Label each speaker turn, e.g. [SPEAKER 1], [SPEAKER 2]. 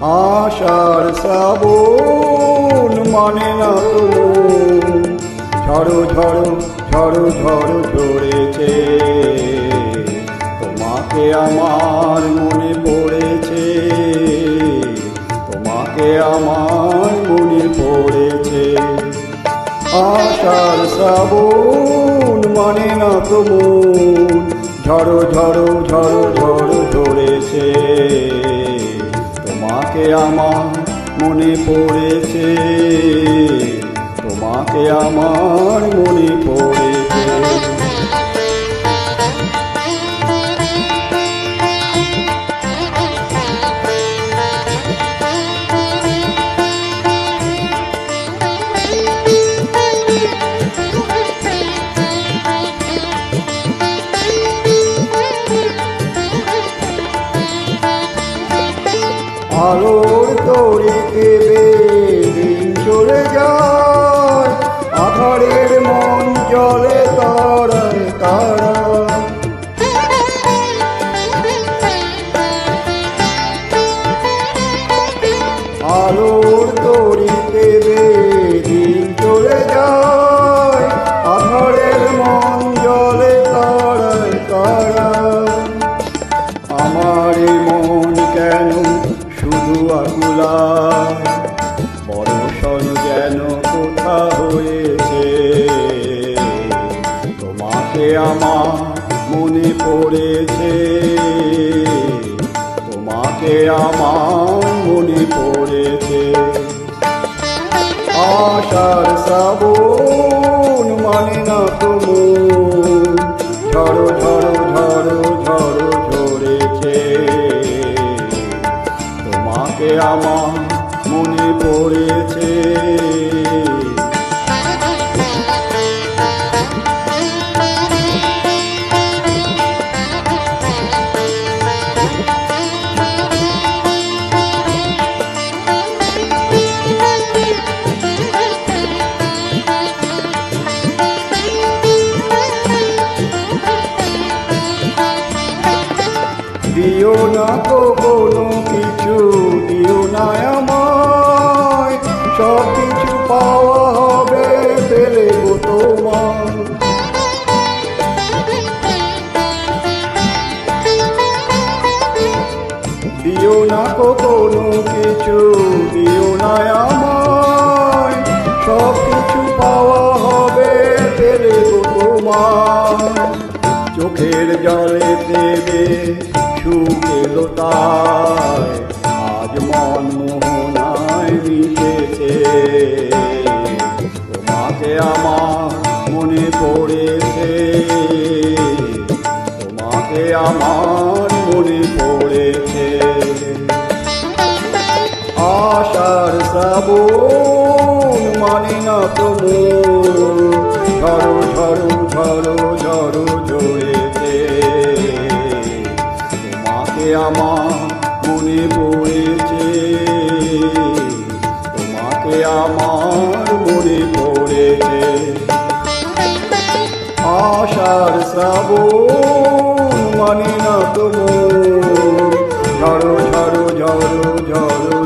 [SPEAKER 1] আষাঢ় শ্রাবণ মানে না তো ঝড়ো ঝড়ো ঝড়ো ঝড়ো ঝরেছে, তোমাকে আমার মনে পড়েছে, তোমাকে আমার মনে পড়েছে। আষাঢ় শ্রাবণ মানে না তো ঝড়ো ঝড়ো ঝড়ো ঝড়ো ঝরেছে, তোমাকে আমার মনে পড়েছে, তোমাকে আমার মনে পড়েছে। আলোর তরিকে দিন চলে যায়, আধারের মন জলে তারায় তারা। আলোর তরিকে দিন চলে যায়, আধারের মন জলে তারায় তারা। আমার মন কেন শুধু আকুলায়, বর্ষণ যেন কোথা হয়েছে, তোমাকে আমার মনে পড়েছে, তোমাকে আমার মনে পড়েছে। আষাঢ় শ্রাবণ মানে না তো ঝড়ো ঝড়ো ঝড়ো ঝড়ো ঝরেছে, তোমাকে আমার মনে পড়েছে। দিও না কোনো কিছু, দিও না আমায়, সব কিছু পাওয়া হবে পেলে গো তোমার। দিও না কোনো কিছু, দিও না আমায়, সব কিছু পাওয়া হবে পেলে গো তোমার। চোখের জলে দেবে সুখের তাই, আজ মন মোহনায় মিশেছে, তোমাকে আমার মনে পড়েছে, তোমাকে আমার মনে পড়েছে। আষাঢ় শ্রাবণ মানে না তো ঝড়ো ঝড়ো ঝড়ো ঝড়ো ঝরেছে, তোমাকে আমার মনে পড়েছে, তোমাকে আমার মনে পড়েছে। আষাঢ় শ্রাবণ মানে না তো ঝড়ো ঝড়ো ঝড়ো ঝড়ো